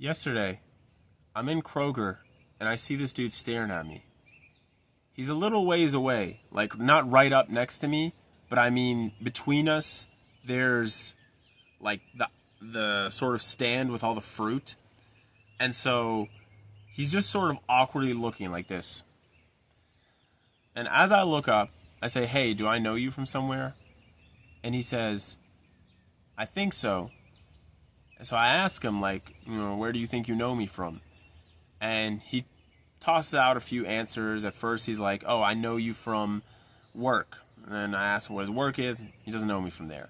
Yesterday, I'm in Kroger and I see this dude staring at me. He's a little ways away, like not right up next to me, but I mean between us, there's like the sort of stand with all the fruit. And so he's just sort of awkwardly looking like this. And as I look up, I say, "Hey, do I know you from somewhere?" And he says, "I think so." And so I ask him, like, where do you think you know me from? And he tosses out a few answers. At first, he's like, "Oh, I know you from work." And then I ask him what his work is. He doesn't know me from there.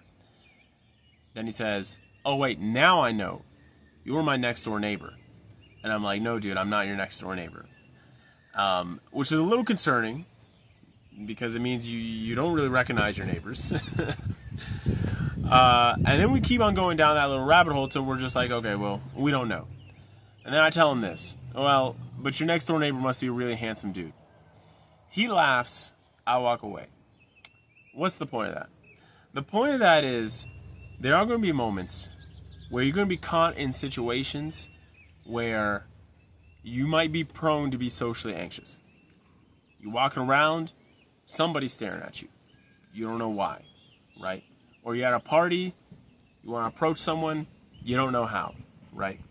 Then he says, "Oh, wait, now I know. You were my next door neighbor." And I'm like, "No, dude, I'm not your next door neighbor." Which is a little concerning because it means you don't really recognize your neighbors. And then we keep on going down that little rabbit hole till we're just like, okay, well, we don't know. And then I tell him this. "Well, but your next door neighbor must be a really handsome dude." He laughs. I walk away. What's the point of that? The point of that is there are going to be moments where you're going to be caught in situations where you might be prone to be socially anxious. You're walking around, somebody's staring at you. You don't know why, right? Or you're at a party, you want to approach someone, you don't know how, right?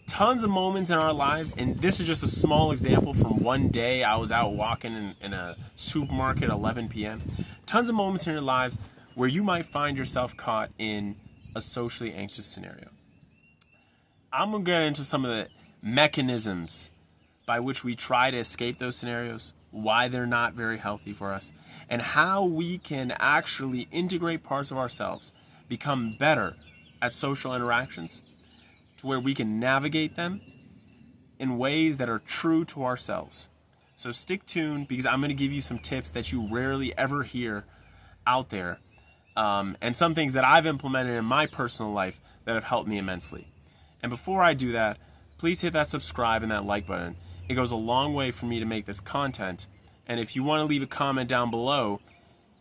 Tons of moments in our lives, and this is just a small example from one day I was out walking in a supermarket at 11 p.m. Tons of moments in your lives where you might find yourself caught in a socially anxious scenario. I'm going to get into some of the mechanisms by which we try to escape those scenarios, why they're not very healthy for us, and how we can actually integrate parts of ourselves, become better at social interactions, to where we can navigate them in ways that are true to ourselves. So stick tuned, because I'm going to give you some tips that you rarely ever hear out there, and some things that I've implemented in my personal life that have helped me immensely. And before I do that, please hit that subscribe and that like button. It goes a long way for me to make this content. And if you want to leave a comment down below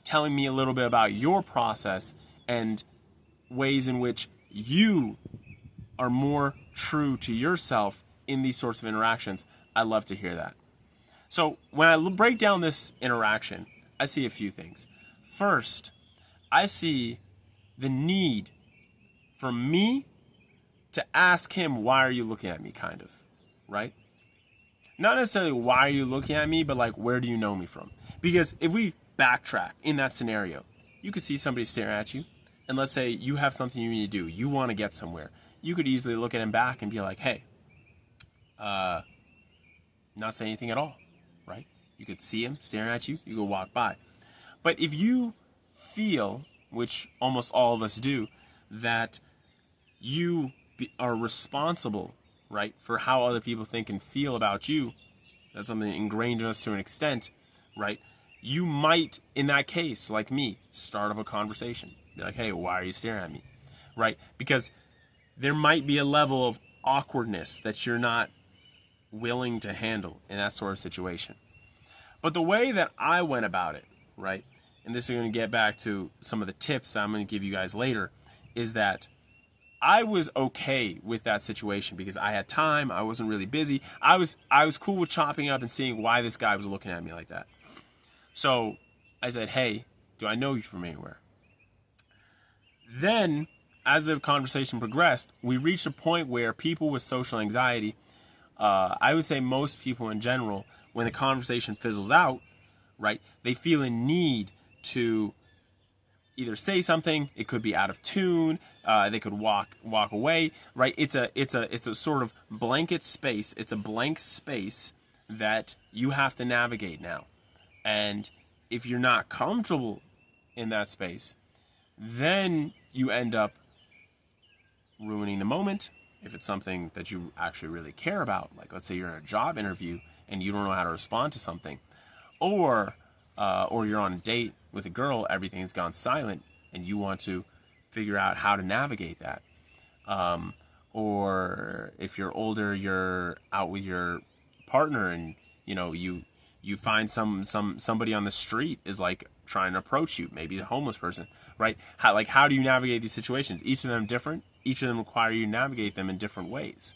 telling me a little bit about your process and ways in which you are more true to yourself in these sorts of interactions, I'd love to hear that. So when I break down this interaction, I see a few things. First, I see the need for me to ask him, "Why are you looking at me?" kind of, right? Not necessarily why are you looking at me, but like, where do you know me from? Because if we backtrack in that scenario, you could see somebody staring at you, and let's say you have something you need to do. You want to get somewhere. You could easily look at him back and be like, "Hey, not say anything at all," right? You could see him staring at you. You could walk by. But if you feel, which almost all of us do, that you are responsible, right, for how other people think and feel about you, that's something ingrained in us to an extent, right? You might, in that case, like me, start up a conversation. Be like, "Hey, why are you staring at me?" Right? Because there might be a level of awkwardness that you're not willing to handle in that sort of situation. But the way that I went about it, right, and this is going to get back to some of the tips that I'm going to give you guys later, is that I was okay with that situation because I had time. I wasn't really busy. I was cool with chopping up and seeing why this guy was looking at me like that. So I said, "Hey, do I know you from anywhere?" Then, as the conversation progressed, we reached a point where people with social anxiety, I would say most people in general, when the conversation fizzles out, right, they feel a need to either say something. It could be out of tune. They could walk away, right? It's a sort of blanket space. It's a blank space that you have to navigate now. And if you're not comfortable in that space, then you end up ruining the moment. If it's something that you actually really care about, like let's say you're in a job interview and you don't know how to respond to something, or you're on a date with a girl, everything's gone silent, and you want to figure out how to navigate that. Or if you're older, you're out with your partner, and you find somebody on the street is like trying to approach you, maybe a homeless person, right? How do you navigate these situations? Each of them different. Each of them require you to navigate them in different ways.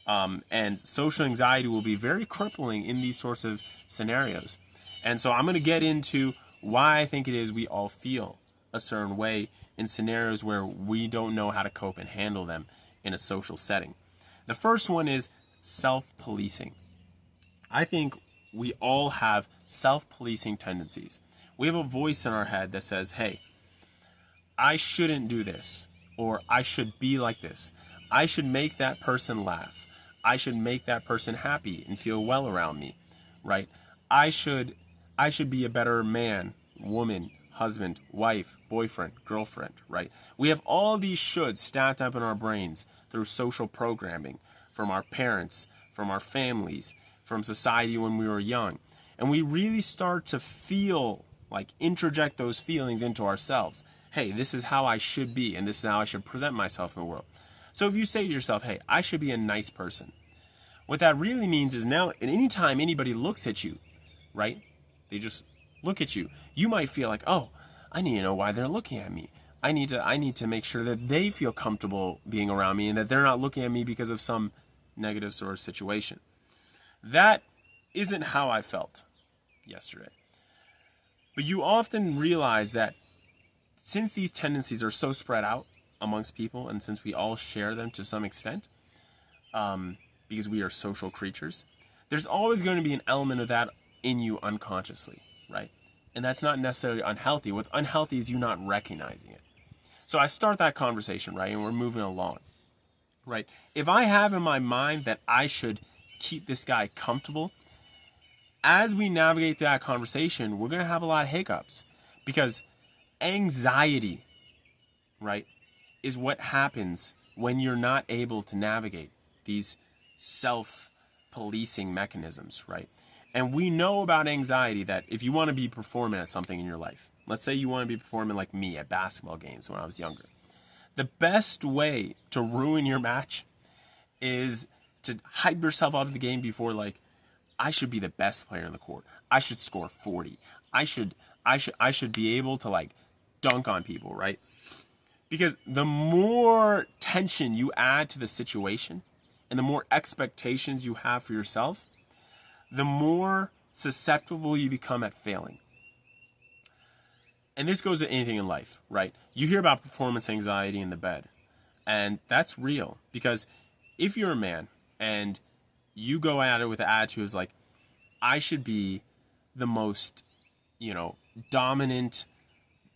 And social anxiety will be very crippling in these sorts of scenarios. And so I'm going to get into why I think it is we all feel a certain way in scenarios where we don't know how to cope and handle them in a social setting. The first one is self-policing. I think we all have self-policing tendencies. We have a voice in our head that says, hey, I shouldn't do this, or I should be like this. I should make that person laugh. I should make that person happy and feel well around me, right? I should be a better man, woman, husband, wife, boyfriend, girlfriend, right? We have all these shoulds stacked up in our brains through social programming from our parents, from our families, from society when we were young. And we really start to feel, like, interject those feelings into ourselves. Hey, this is how I should be, and this is how I should present myself in the world. So if you say to yourself, hey, I should be a nice person, what that really means is now, at any time anybody looks at you, right? They just look at you. You might feel like, oh, I need to know why they're looking at me. I need to make sure that they feel comfortable being around me and that they're not looking at me because of some negative sort of situation. That isn't how I felt yesterday. But you often realize that since these tendencies are so spread out amongst people, and since we all share them to some extent, because we are social creatures, there's always going to be an element of that in you unconsciously, right? And that's not necessarily unhealthy. What's unhealthy is you not recognizing it. So I start that conversation, right? And we're moving along, right? If I have in my mind that I should keep this guy comfortable, as we navigate through that conversation, we're going to have a lot of hiccups, because anxiety, right, is what happens when you're not able to navigate these self-policing mechanisms, right? And we know about anxiety that if you want to be performing at something in your life, let's say you want to be performing like me at basketball games when I was younger, the best way to ruin your match is to hype yourself out of the game before, like, I should be the best player in the court. I should score 40. I should be able to, like, dunk on people, right? Because the more tension you add to the situation and the more expectations you have for yourself, the more susceptible you become at failing. And this goes to anything in life, right? You hear about performance anxiety in the bed, and that's real, because if you're a man and you go at it with the attitude of, like, I should be the most, dominant,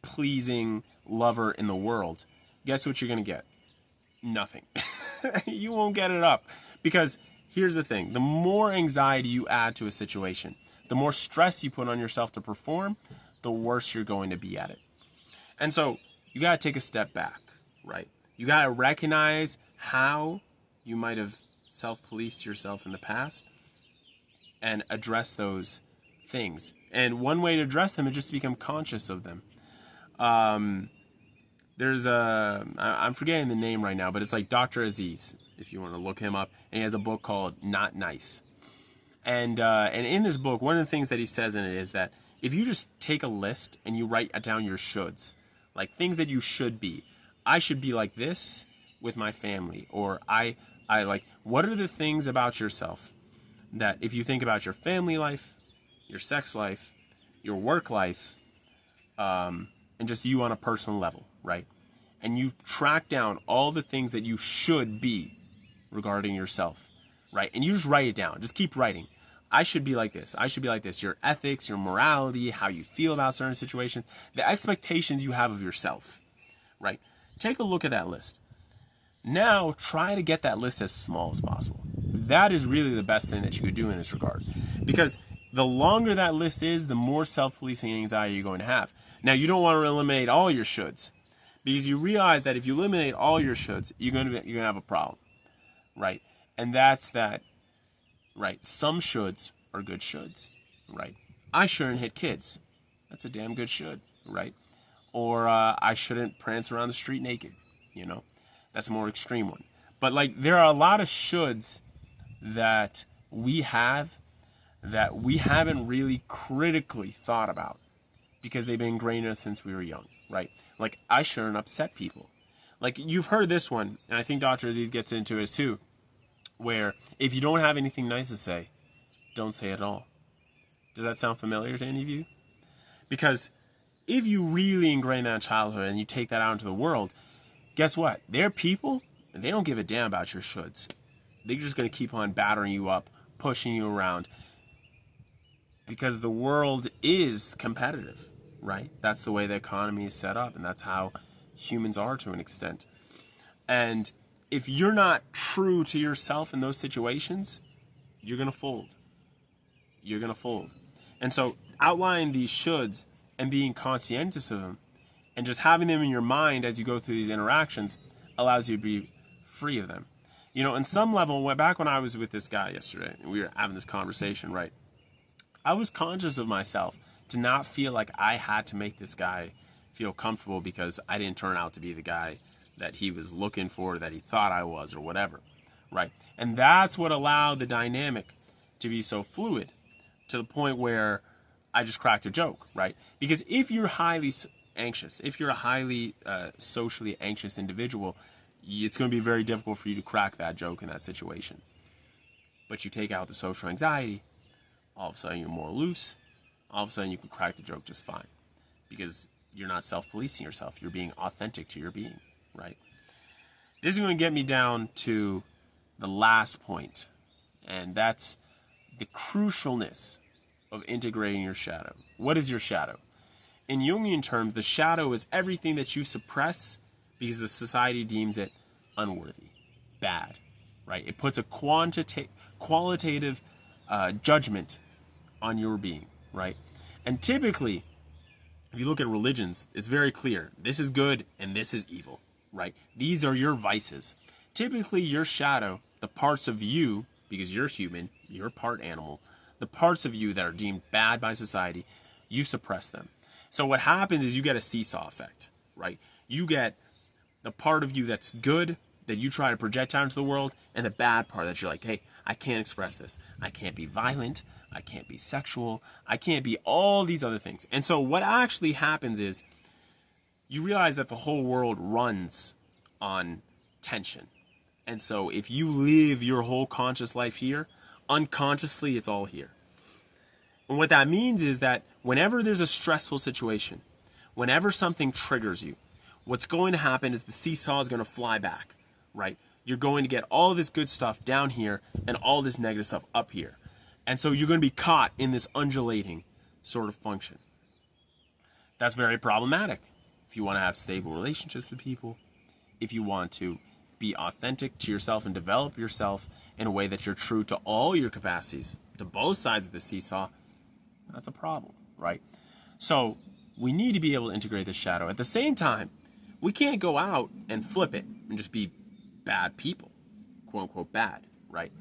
pleasing lover in the world, guess what you're going to get? Nothing. You won't get it up. Because here's the thing. The more anxiety you add to a situation, the more stress you put on yourself to perform, the worse you're going to be at it. And so you got to take a step back, right? You got to recognize how you might have self-policed yourself in the past and address those things. And one way to address them is just to become conscious of them. There's I'm forgetting the name right now, but it's like Dr. Aziz, if you want to look him up. And he has a book called Not Nice. And in this book, one of the things that he says in it is that if you just take a list and you write down your shoulds, like things that you should be. I should be like this with my family, or I like, what are the things about yourself that if you think about your family life, your sex life, your work life, and just you on a personal level, right? And you track down all the things that you should be regarding yourself, right? And you just write it down. Just keep writing. I should be like this. I should be like this. Your ethics, your morality, how you feel about certain situations, the expectations you have of yourself, right? Take a look at that list. Now, try to get that list as small as possible. That is really the best thing that you could do in this regard. Because the longer that list is, the more self-policing anxiety you're going to have. Now, you don't want to eliminate all your shoulds, because you realize that if you eliminate all your shoulds, you're going to have a problem, right? And that's that, right? Some shoulds are good shoulds, right? I shouldn't hit kids. That's a damn good should, right? Or I shouldn't prance around the street naked, That's a more extreme one. But, like, there are a lot of shoulds that we have that we haven't really critically thought about because they've been ingrained in us since we were young, right? Like, I shouldn't upset people. Like, you've heard this one, and I think Dr. Aziz gets into it too, where if you don't have anything nice to say, don't say it at all. Does that sound familiar to any of you? Because if you really ingrain that in childhood and you take that out into the world, guess what? They're people, and they don't give a damn about your shoulds. They're just going to keep on battering you up, pushing you around, because the world is competitive, right? That's the way the economy is set up, and that's how humans are to an extent. And if you're not true to yourself in those situations, you're going to fold. You're going to fold. And so outlining these shoulds and being conscientious of them and just having them in your mind as you go through these interactions allows you to be free of them. You know, in some level, back when I was with this guy yesterday, and we were having this conversation, right? I was conscious of myself to not feel like I had to make this guy feel comfortable because I didn't turn out to be the guy that he was looking for, that he thought I was, or whatever, right? And that's what allowed the dynamic to be so fluid to the point where I just cracked a joke, right? Because if you're highly anxious, if you're a highly socially anxious individual, it's going to be very difficult for you to crack that joke in that situation. But you take out the social anxiety, all of a sudden you're more loose, all of a sudden you can crack the joke just fine. Because you're not self-policing yourself, you're being authentic to your being, right? This is going to get me down to the last point, and that's the crucialness of integrating your shadow. What is your shadow? In Jungian terms, the shadow is everything that you suppress because the society deems it unworthy, bad, right? It puts a qualitative judgment on your being, right? And typically, if you look at religions, it's very clear. This is good and this is evil, right? These are your vices. Typically, your shadow, the parts of you, because you're human, you're part animal, the parts of you that are deemed bad by society, you suppress them. So what happens is you get a seesaw effect, right? You get the part of you that's good that you try to project out into the world, and the bad part that you're like, hey, I can't express this. I can't be violent. I can't be sexual. I can't be all these other things. And so what actually happens is you realize that the whole world runs on tension. And so if you live your whole conscious life here, unconsciously it's all here. And what that means is that whenever there's a stressful situation, whenever something triggers you, what's going to happen is the seesaw is going to fly back, right? You're going to get all this good stuff down here and all this negative stuff up here. And so you're going to be caught in this undulating sort of function. That's very problematic. If you want to have stable relationships with people, if you want to be authentic to yourself and develop yourself in a way that you're true to all your capacities, to both sides of the seesaw, that's a problem, right? So we need to be able to integrate this shadow. At the same time, we can't go out and flip it and just be bad people, quote unquote bad, right?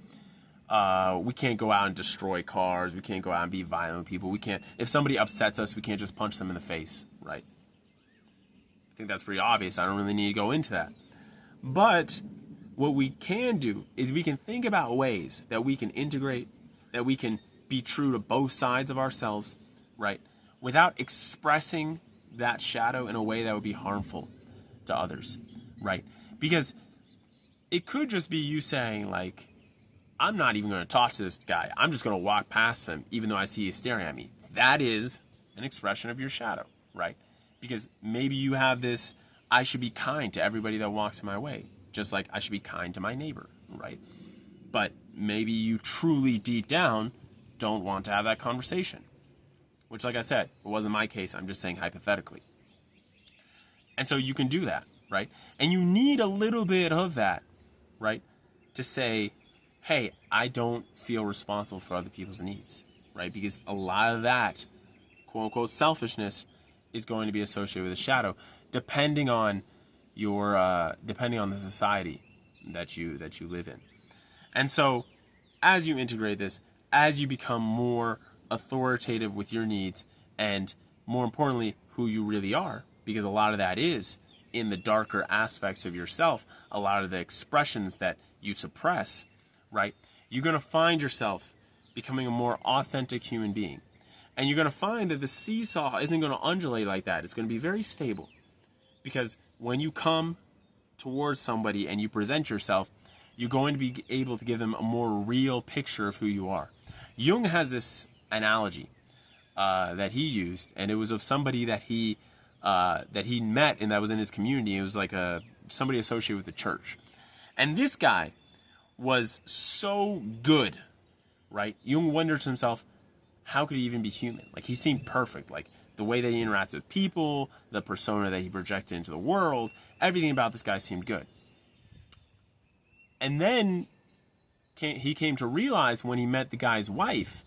We can't go out and destroy cars. We can't go out and be violent people. We can't, if somebody upsets us, we can't just punch them in the face, right? I think that's pretty obvious. I don't really need to go into that. But what we can do is we can think about ways that we can integrate, that we can be true to both sides of ourselves, right? Without expressing that shadow in a way that would be harmful to others, right? Because it could just be you saying, like, I'm not even going to talk to this guy. I'm just going to walk past him, even though I see he's staring at me. That is an expression of your shadow, right? Because maybe you have this, I should be kind to everybody that walks my way, just like I should be kind to my neighbor, right? But maybe you truly deep down don't want to have that conversation, which, like I said, it wasn't my case. I'm just saying hypothetically. And so you can do that, right? And you need a little bit of that, right? To say, hey, I don't feel responsible for other people's needs, right? Because a lot of that, quote unquote, selfishness is going to be associated with a shadow, depending on the society that you live in. And so, as you integrate this, as you become more authoritative with your needs, and more importantly, who you really are, because a lot of that is in the darker aspects of yourself, a lot of the expressions that you suppress, right? You're going to find yourself becoming a more authentic human being. And you're going to find that the seesaw isn't going to undulate like that. It's going to be very stable. Because when you come towards somebody and you present yourself, you're going to be able to give them a more real picture of who you are. Jung has this analogy that he used, and it was of somebody that he met and that was in his community. It was like somebody associated with the church. And this guy was so good, right? Jung wondered to himself, how could he even be human? Like, he seemed perfect. Like, the way that he interacted with people, the persona that he projected into the world, everything about this guy seemed good. And then he came to realize when he met the guy's wife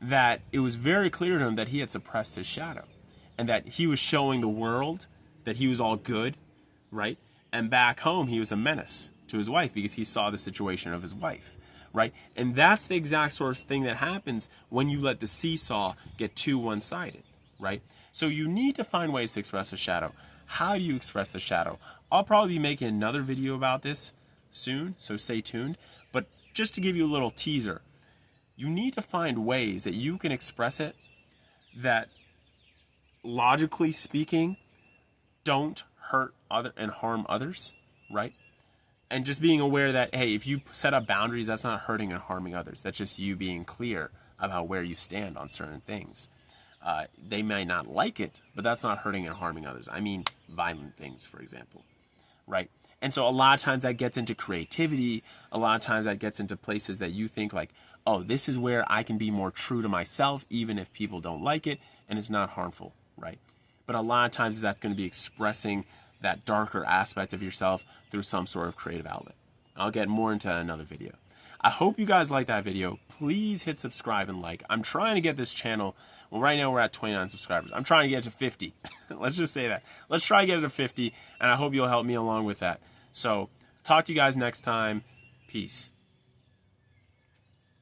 that it was very clear to him that he had suppressed his shadow and that he was showing the world that he was all good, right? And back home, he was a menace to his wife because he saw the situation of his wife, right? And that's the exact sort of thing that happens when you let the seesaw get too one-sided, right? So you need to find ways to express a shadow. How do you express the shadow? I'll probably be making another video about this soon, so stay tuned. But just to give you a little teaser, you need to find ways that you can express it that, logically speaking, don't hurt and harm others, right? And just being aware that, hey, if you set up boundaries, that's not hurting and harming others. That's just you being clear about where you stand on certain things. They may not like it, but that's not hurting and harming others. I mean, violent things, for example, right? And so a lot of times that gets into creativity. A lot of times that gets into places that you think like, oh, this is where I can be more true to myself, even if people don't like it, and it's not harmful, right? But a lot of times that's going to be expressing that darker aspect of yourself through some sort of creative outlet. I'll get more into another video. I hope you guys liked that video. Please hit subscribe and like. I'm trying to get this channel, well, right now we're at 29 subscribers. I'm trying to get it to 50. Let's just say that. Let's try to get it to 50, and I hope you'll help me along with that. So, talk to you guys next time. Peace.